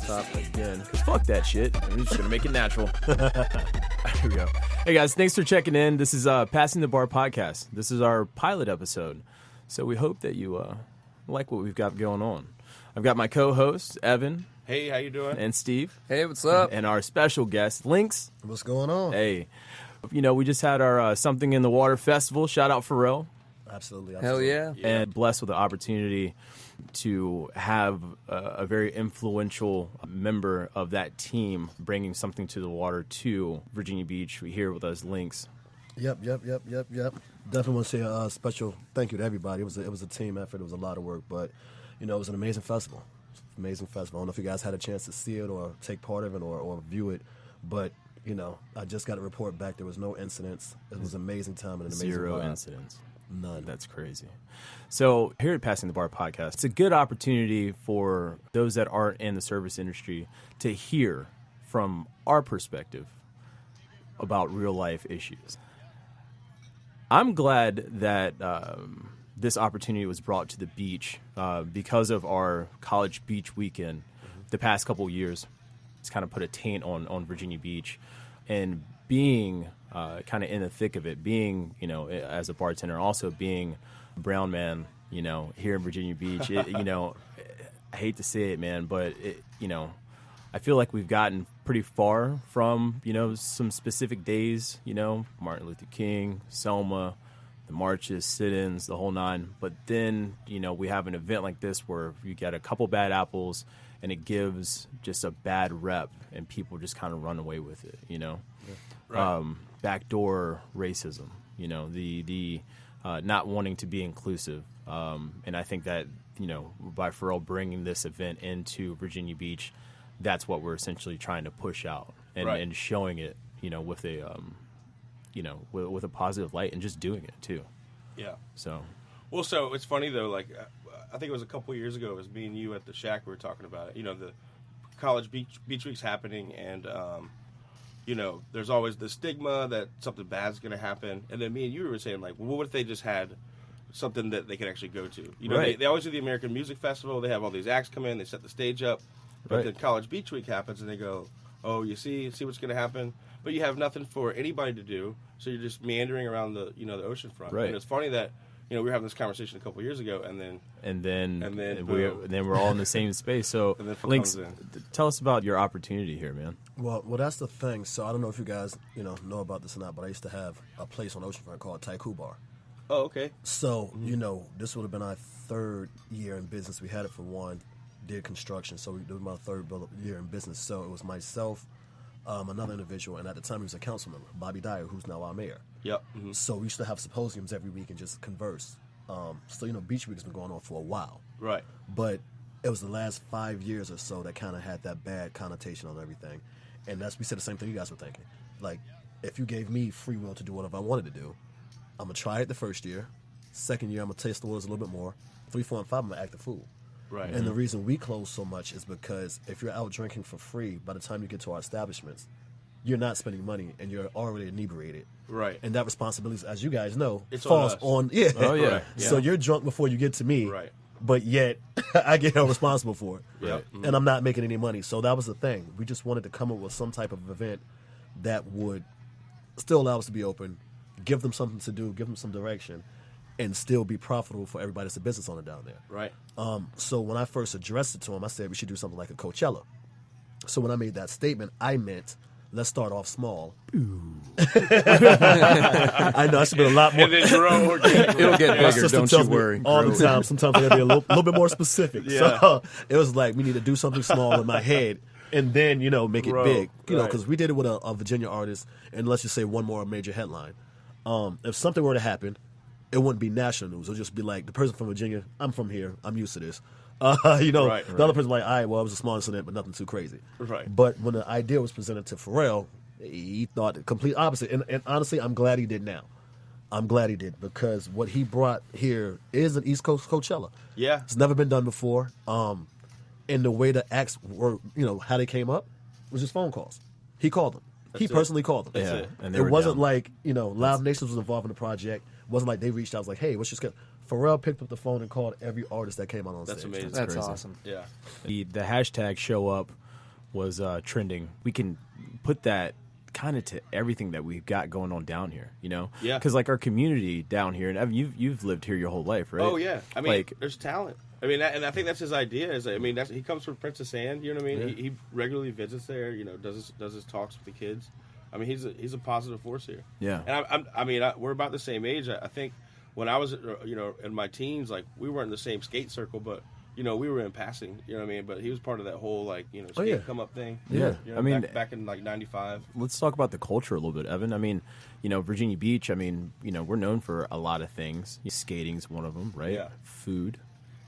top again. Because fuck that shit. I'm just going to make it natural. Here we go. Hey, guys, thanks for checking in. This is Passing the Bar podcast. This is our pilot episode. So we hope that you like what we've got going on. I've got my co-host, Evan. Hey, how you doing? And Steve. Hey, what's up? And our special guest, Lynx. What's going on? Hey. You know, we just had our Something in the Water festival. Shout out Pharrell. Absolutely. Hell yeah. And blessed with the opportunity to have a very influential member of that team bringing something to the water to Virginia Beach. We here with us, Lynx. Yep. Definitely want to say a special thank you to everybody. It was a team effort. It was a lot of work, but it was an amazing festival. Amazing festival. I don't know if you guys had a chance to see it or take part of it or view it, but I just got a report back. There was no incidents. It was an amazing time and an amazing Zero vibe. incidents. None. That's crazy. So here at Passing the Bar podcast, it's a good opportunity for those that aren't in the service industry to hear from our perspective about real life issues. I'm glad that this opportunity was brought to the beach because of our college beach weekend the past couple years. It's kind of put a taint on Virginia Beach, and being kind of in the thick of it, being, as a bartender, also being a brown man, here in Virginia Beach, I hate to say it, man, but I feel like we've gotten pretty far from, some specific days, Martin Luther King, Selma, the marches, sit-ins, the whole nine. But then, we have an event like this where you get a couple bad apples and it gives just a bad rep and people just kind of run away with it, Yeah. Right. Backdoor racism, the not wanting to be inclusive. And I think that, by Pharrell bringing this event into Virginia Beach, that's what we're essentially trying to push out and showing it, with a, with a positive light and just doing it too. Yeah. So it's funny though, like, I think it was a couple of years ago, it was me and you at the Shack, we were talking about it, the college beach week's happening, and, there's always the stigma that something bad's going to happen. And then me and you were saying, like, well, what if they just had something that they could actually go to? They always do the American Music Festival. They have all these acts come in. They set the stage up. But then College Beach Week happens, and they go, oh, you see what's going to happen? But you have nothing for anybody to do, so you're just meandering around the ocean front. Right. And it's funny that we were having this conversation a couple of years ago, and then we're all in the same space. So, Lynx, tell us about your opportunity here, man. Well, that's the thing. So I don't know if you guys know about this or not, but I used to have a place on Oceanfront called Taiku Bar. Oh, okay. So this would have been our third year in business. We had it for one, did construction, so it was my third year in business. So it was myself, another individual, and at the time he was a council member, Bobby Dyer, who's now our mayor. Yep. Mm-hmm. So we used to have symposiums every week and just converse. So Beach Week has been going on for a while. Right. But it was the last 5 years or so that kind of had that bad connotation on everything. And we said the same thing you guys were thinking. Like, if you gave me free will to do whatever I wanted to do, I'm going to try it the first year. Second year, I'm going to taste the waters a little bit more. 3, 4, and 5, I'm going to act a fool. Right. And the reason we close so much is because if you're out drinking for free, by the time you get to our establishments, you're not spending money and you're already inebriated. Right. And that responsibility, as you guys know, it's falls on Oh, yeah. Right. So you're drunk before you get to me. Right. But yet, I get held responsible for it. Right. And I'm not making any money. So that was the thing. We just wanted to come up with some type of event that would still allow us to be open, give them something to do, give them some direction, and still be profitable for everybody that's a business owner down there. Right. So when I first addressed it to him, I said we should do something like a Coachella. So when I made that statement, I meant, let's start off small. I know I should be a lot more. And then grow organically. It'll get bigger, don't you worry. All the time. Sometimes I gotta be a little bit more specific. Yeah. So it was like we need to do something small in my head and then, make it big. Because we did it with a Virginia artist, and let's just say one more major headline. If something were to happen, it wouldn't be national news. It'll just be like, the person from Virginia, I'm from here, I'm used to this. The other person like, all right, well, it was a small incident, but nothing too crazy. Right. But when the idea was presented to Pharrell, he thought the complete opposite. And honestly, I'm glad he did now. I'm glad he did, because what he brought here is an East Coast Coachella. Yeah. It's never been done before. And the way the acts were, how they came up was just phone calls. He called them. He personally called them. That's it. And It wasn't like, Live Nations was involved in the project. It wasn't like they reached out, was like, hey, what's your schedule? Pharrell picked up the phone and called every artist that came out on stage. That's amazing. That's crazy. awesome. Yeah. The hashtag show up was trending, we can put that kind of to everything that we've got going on down here, you know? Yeah. Because like our community down here, and Evan, you've lived here your whole life, right? Oh yeah, I mean, like, there's talent. I mean, and I think that's his idea. Is I mean, he comes from Princess Anne. You know what I mean? He regularly visits there. You know, does his talks with the kids. I mean, he's a positive force here. Yeah. And we're about the same age. I think when I was in my teens, like we weren't in the same skate circle, but we were in passing. You know what I mean? But he was part of that whole skate come up thing. Yeah. You know, I mean, back in like '95. Let's talk about the culture a little bit, Evan. I mean, Virginia Beach. I mean, we're known for a lot of things. Skating's one of them, right? Yeah. Food.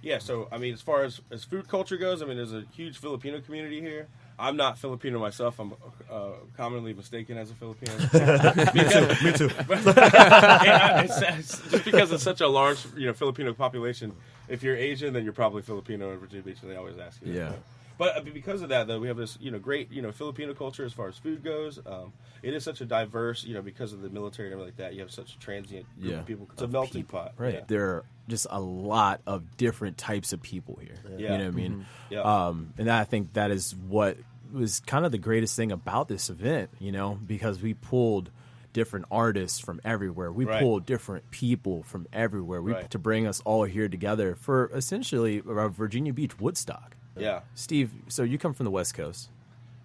Yeah, so I mean, as far as food culture goes, I mean, there's a huge Filipino community here. I'm not Filipino myself. I'm commonly mistaken as a Filipino. Me too. It's just because it's such a large, Filipino population. If you're Asian, then you're probably Filipino in Virginia Beach, and they always ask you. Yeah. But because of that, though, we have this, great, Filipino culture as far as food goes. It is such a diverse, because of the military and everything like that. You have such a transient group of people. It's a melting pot. Right. Yeah. There are just a lot of different types of people here. Yeah. You know what I mean? Mm-hmm. Yeah. And I think that is what was kind of the greatest thing about this event, because we pulled different artists from everywhere. We pulled different people from everywhere to bring us all here together for essentially a Virginia Beach Woodstock. Yeah. Steve, so you come from the West Coast.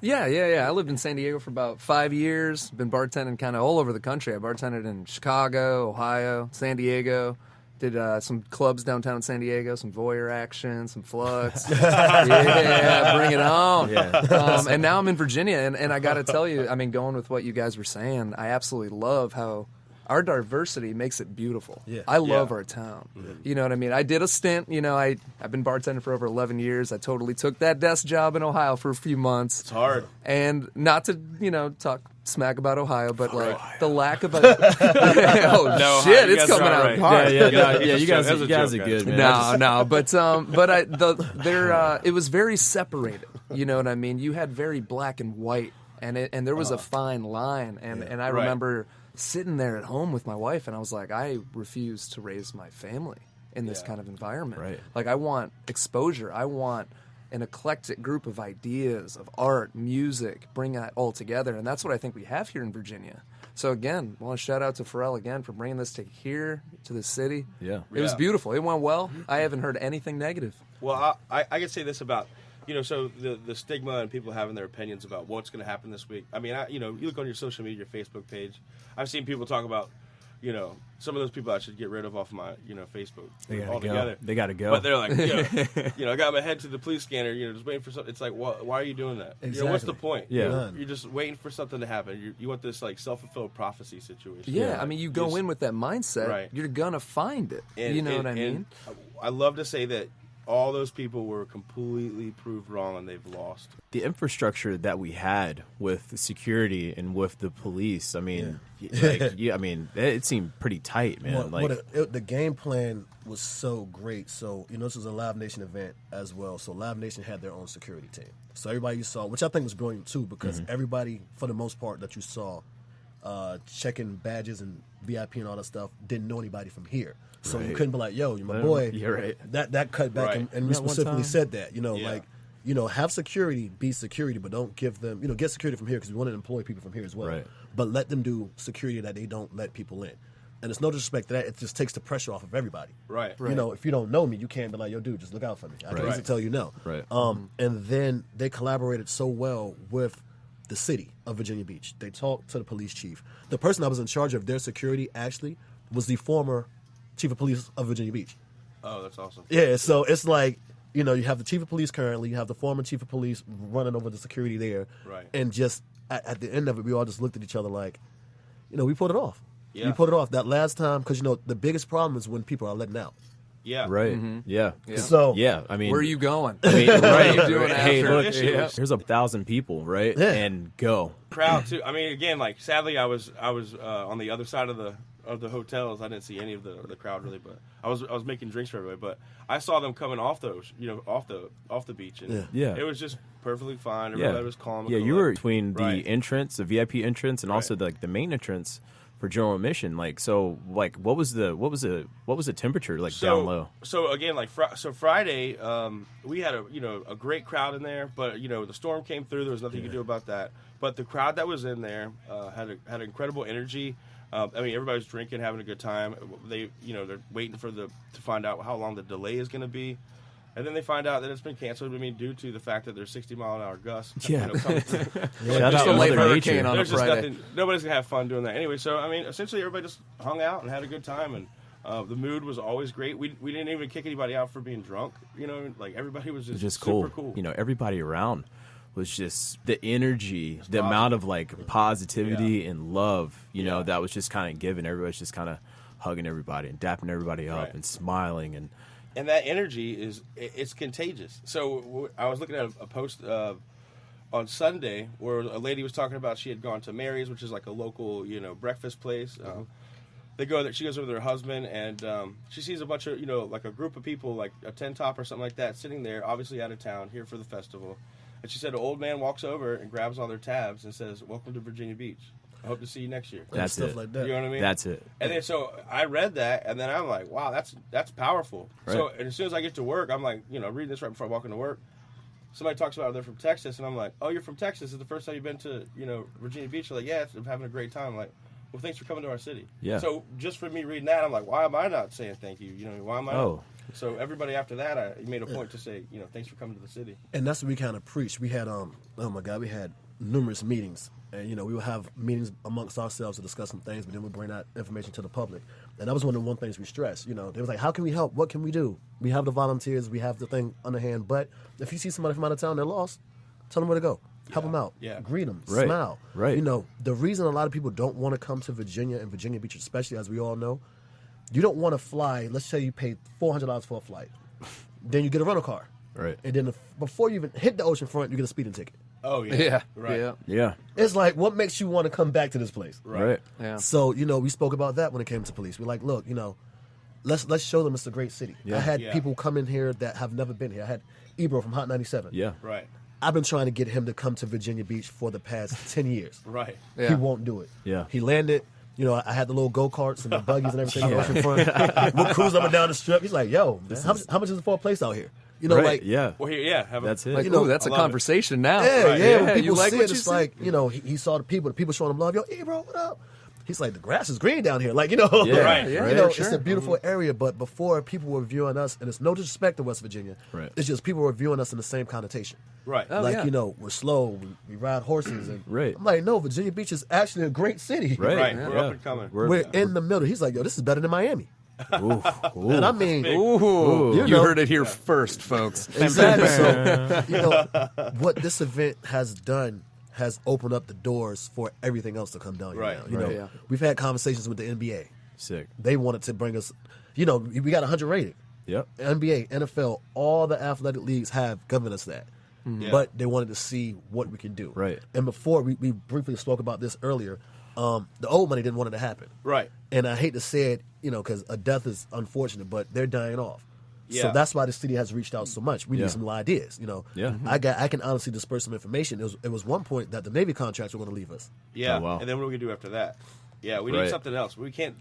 Yeah. I lived in San Diego for about 5 years. Been bartending kind of all over the country. I bartended in Chicago, Ohio, San Diego. Did some clubs downtown in San Diego, some voyeur action, some flux. Yeah, bring it on. Yeah. And now I'm in Virginia, and I got to tell you, I mean, going with what you guys were saying, I absolutely love how our diversity makes it beautiful. Yeah. I love our town. Mm-hmm. You know what I mean? I did a stint. I've been bartending for over 11 years. I totally took that desk job in Ohio for a few months. It's hard. And not to, talk smack about Ohio, but the lack of a... No, shit, you it's guys coming are out right. hard. Yeah, you guys are good, man. No, but it was very separated. You know what I mean? You had very black and white, and there was a fine line. And I remember sitting there at home with my wife, and I was like, I refuse to raise my family in this kind of environment. Right. Like, I want exposure. I want an eclectic group of ideas, of art, music, bring that all together. And that's what I think we have here in Virginia. So again, I want to shout out to Pharrell again for bringing this to here, to the city. Yeah. It was beautiful. It went well. I haven't heard anything negative. Well, I can say this about, so the stigma and people having their opinions about what's going to happen this week. I mean, you look on your social media, your Facebook page. I've seen people talk about, some of those people I should get rid of off my, Facebook altogether. They got to go. But they're like, I got my head to the police scanner, just waiting for something. It's like, why are you doing that? Exactly. What's the point? Yeah. You're just waiting for something to happen. You want this like self-fulfilled prophecy situation. Yeah, I mean, you go in with that mindset, you're going to find it. And, you know what I mean? I love to say that all those people were completely proved wrong and they've lost. The infrastructure that we had with the security and with the police, I mean, it seemed pretty tight, man. The game plan was so great. So, this was a Live Nation event as well. So Live Nation had their own security team. So everybody you saw, which I think was brilliant too, because everybody, for the most part, that you saw checking badges and VIP and all that stuff, didn't know anybody from here. So you couldn't be like, yo, you're my boy. You're right. That cut back, and we specifically said that, have security, be security, but don't give them, get security from here because we want to employ people from here as well. Right. But let them do security that they don't let people in. And it's no disrespect to that. It just takes the pressure off of everybody. Right. If you don't know me, you can't be like, yo, dude, just look out for me. I can easily tell you no. Right. And then they collaborated so well with the city of Virginia Beach. They talked to the police chief. The person that was in charge of their security actually was the former chief of police of Virginia Beach. Oh, that's awesome. Yeah, so it's like, you have the chief of police currently, you have the former chief of police running over the security there. Right. And just at the end of it, we all just looked at each other like, we pulled it off. Yeah. We pulled it off that last time because, the biggest problem is when people are letting out. Yeah. Right. Yeah. So, I mean, Where are you going? I mean, What are you doing hey, after? look, here's 1,000 people, right? Yeah. And go. Crowd too. I mean, again, like sadly, I was on the other side of the hotels. I didn't see any of the crowd really, but I was making drinks for everybody. But I saw them coming off off the beach, and it was just perfectly fine. Everybody was calm. Yeah, you were between the entrance, the VIP entrance, and also the main entrance for general admission. Like, so, like, what was the temperature like down low? So again, like Friday, we had a great crowd in there, but the storm came through. There was nothing you could do about that. But the crowd that was in there had incredible energy. I mean, everybody's drinking, having a good time. They're waiting to find out how long the delay is going to be. And then they find out that it's been canceled. I mean, due to the fact that there's 60-mile-an-hour gusts. Yeah. Shout out to Mother hurricane Nature. on a There's just Friday. nothing. Nobody's gonna have fun doing that anyway. So I mean, essentially, everybody just hung out and had a good time, and the mood was always great. We didn't even kick anybody out for being drunk. Like everybody was just cool. super cool. Everybody around was just the energy, the positive. amount of like positivity and love. That was just kind of given. Everybody's just kind of hugging everybody and dapping everybody up Right. and smiling And that energy it's contagious. So I was looking at a post on Sunday where a lady was talking about she had gone to Mary's, which is like a local breakfast place. They go there. She goes over with her husband, and she sees a bunch of like a group of people, like a 10-top or something like that, sitting there, obviously out of town, here for the festival. And she said an old man walks over and grabs all their tabs and says, "Welcome to Virginia Beach. I hope to see you next year." That's stuff it. like that. You know what I mean? That's it. And then so I read that, and then I'm like, wow, that's powerful. Right. So and as soon as I get to work, I'm like, reading this right before I walk into work. Somebody talks about they're from Texas, and I'm like, oh, you're from Texas. Is the first time you've been to Virginia Beach? They're like, yeah, I'm having a great time. I'm like, well, thanks for coming to our city. Yeah. So just for me reading that, I'm like, why am I not saying thank you? Why am I? Oh. Not? So everybody after that, I made a point to say, thanks for coming to the city. And that's what we kind of preach. We had, we had numerous meetings. And, we would have meetings amongst ourselves to discuss some things, but then we bring that information to the public. And that was one of the things we stressed. They was like, how can we help? What can we do? We have the volunteers. We have the thing on the hand. But if you see somebody from out of town, they're lost, tell them where to go. Help them out. Yeah. Greet them. Right. Smile. Right. The reason a lot of people don't want to come to Virginia and Virginia Beach, especially as we all know, you don't want to fly. Let's say you pay $400 for a flight. Then you get a rental car. Right. And then before you even hit the ocean front, you get a speeding ticket. Oh yeah. Yeah, Right. yeah, Yeah. It's like, what makes you want to come back to this place? Right. yeah. So, we spoke about that when it came to police. We're like, look, let's show them it's a great city. Yeah. I had Yeah. people come in here that have never been here. I had Ebro from Hot 97. Yeah. Right. I've been trying to get him to come to Virginia Beach for the past 10 years. Right. Yeah. He won't do it. Yeah. He landed. I had the little go-karts and the buggies and everything in the ocean front. We're cruising up and down the strip. He's like, yo, man, how much is it for a place out here? Right. Like, Yeah. Well, here, have That's it. Like, know, ooh, that's I a love it. conversation now. Yeah, Right. yeah. When Yeah, people you like see what it, you it's see? like, he saw the people showing him love. Yo, hey, bro, what up? He's like, the grass is green down here. Like, Yeah. Right. Yeah, it's sure. a beautiful area, but before people were viewing us, and it's no disrespect to West Virginia, Right. it's just people were viewing us in the same connotation. Right. Oh, like, yeah. we're slow, we ride horses. And Right. I'm like, no, Virginia Beach is actually a great city. Right. Right. Yeah. We're up and coming. We're in the middle. He's like, yo, this is better than Miami. Ooh. Ooh. And I mean, Ooh, You you know. heard it here first, folks. exactly. So, what this event has done has opened up the doors for everything else to come down here Right. now. Right. Yeah. We've had conversations with the NBA. Sick. They wanted to bring us, we got 100 rated. Yep. NBA, NFL, all the athletic leagues have given us that. Yeah. But they wanted to see what we can do. Right. And before, we briefly spoke about this earlier, the old money didn't want it to happen. Right. And I hate to say it, because a death is unfortunate, but they're dying off. So Yeah. that's why the city has reached out so much. We Yeah. need some ideas, Yeah. I can honestly disperse some information. It was one point that the Navy contracts were going to leave us. Yeah. Oh, wow. And then what do we do after that? Yeah, we Right. need something else. We can't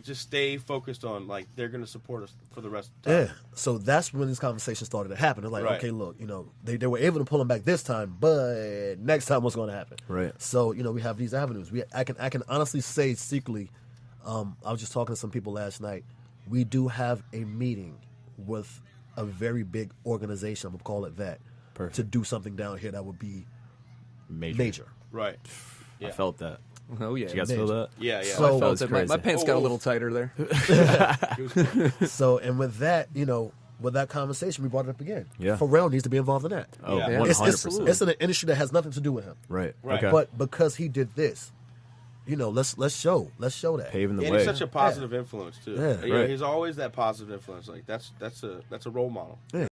just stay focused on they're going to support us for the rest of the time. Yeah. So that's when this conversation started to happen. It's like, Right. okay, look, they were able to pull them back this time, but next time what's going to happen? Right. So, we have these avenues. I can honestly say secretly, I was just talking to some people last night. We do have a meeting with a very big organization, I'm going to call it that, Perfect. to do something down here that would be Major. major. Right. I Yeah. felt that. Oh yeah. Did you guys feel that? Yeah, yeah. So- I felt That's it. My crazy. pants got a little tighter there. So, and with that, with that conversation, we brought it up again. Yeah. Pharrell needs to be involved in that. Oh, Yeah. 100%. It's in an industry that has nothing to do with him. Right. Right. Okay. But because he did this, let's show that. Paving the And way. he's such a positive influence too. Yeah. You know, Right. he's always that positive influence. Like that's a role model. Yeah.